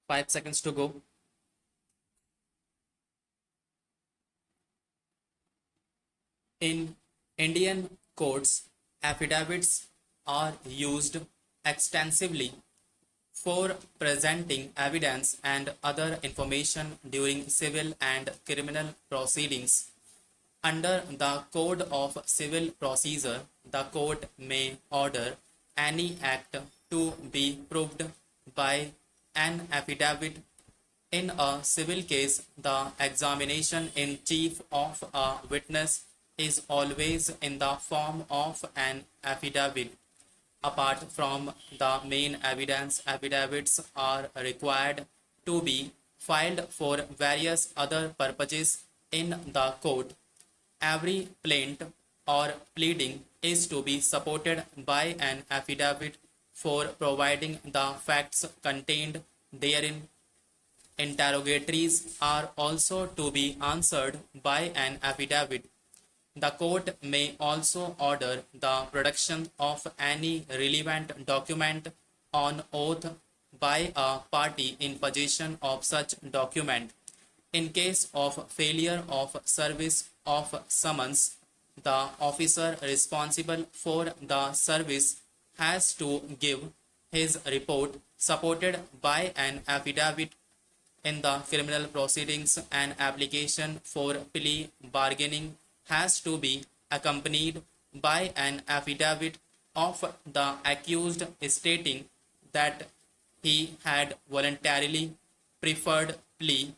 5 seconds to go. In Indian courts, affidavits are used extensively for presenting evidence and other information during civil and criminal proceedings. Under the Code of Civil Procedure, the court may order any act to be proved by an affidavit. In a civil case, the examination in chief of a witness is always in the form of an affidavit. Apart from the main evidence, affidavits are required to be filed for various other purposes in the court. Every plaint or pleading is to be supported by an affidavit for providing the facts contained therein. Interrogatories are also to be answered by an affidavit. The court may also order the production of any relevant document on oath by a party in possession of such document. In case of failure of service of summons, the officer responsible for the service has to give his report supported by an affidavit. In the criminal proceedings, an application for plea bargaining has to be accompanied by an affidavit of the accused stating that he had voluntarily preferred plea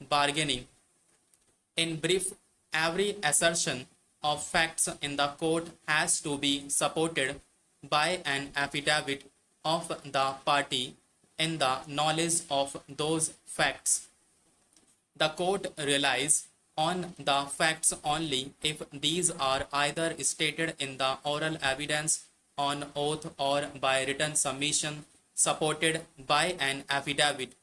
bargaining. In brief, every assertion of facts in the court has to be supported by an affidavit of the party in the knowledge of those facts. The court relies on the facts only if these are either stated in the oral evidence on oath or by written submission supported by an affidavit.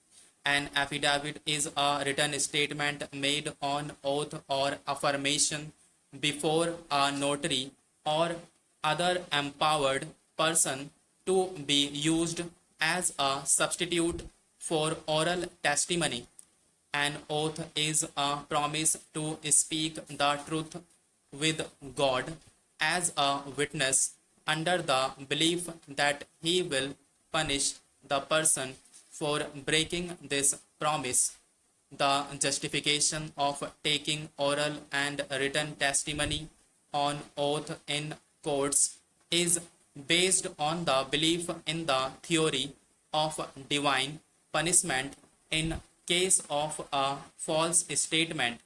An affidavit is a written statement made on oath or affirmation before a notary or other empowered person to be used as a substitute for oral testimony. An oath is a promise to speak the truth with God as a witness under the belief that he will punish the person for breaking this promise. The justification of taking oral and written testimony on oath in courts is based on the belief in the theory of divine punishment in case of a false statement.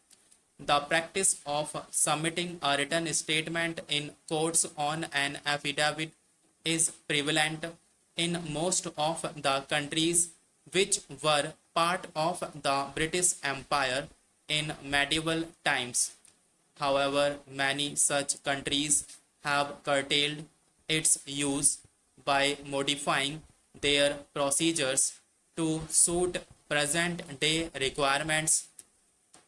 The practice of submitting a written statement in courts on an affidavit is prevalent in most of the countries which were part of the British Empire in medieval times. However, many such countries have curtailed its use by modifying their procedures to suit present day requirements.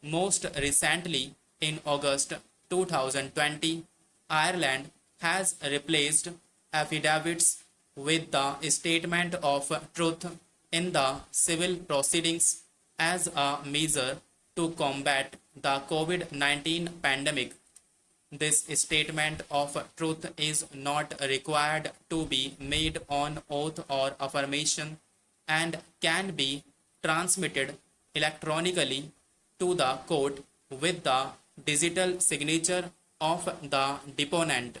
Most recently, in August 2020, Ireland has replaced affidavits with the statement of truth in the civil proceedings as a measure to combat the COVID 19 pandemic. This statement of truth is not required to be made on oath or affirmation and can be transmitted electronically to the court with the digital signature of the deponent.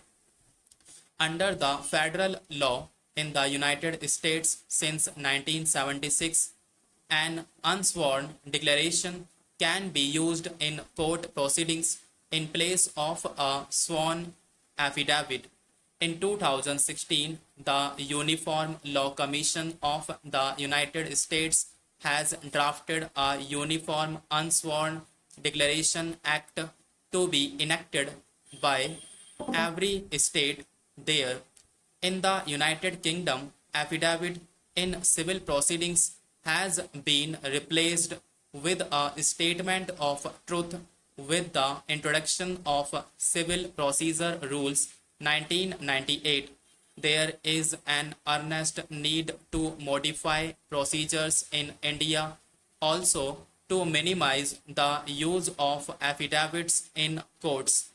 Under the federal law in the United States since 1976, an unsworn declaration can be used in court proceedings in place of a sworn affidavit. In 2016, the Uniform Law Commission of the United States has drafted a Uniform Unsworn Declaration Act to be enacted by every state there. In the United Kingdom, affidavit in civil proceedings has been replaced with a statement of truth with the introduction of Civil Procedure Rules 1998. there is an earnest need to modify procedures in India also to minimize the use of affidavits in courts.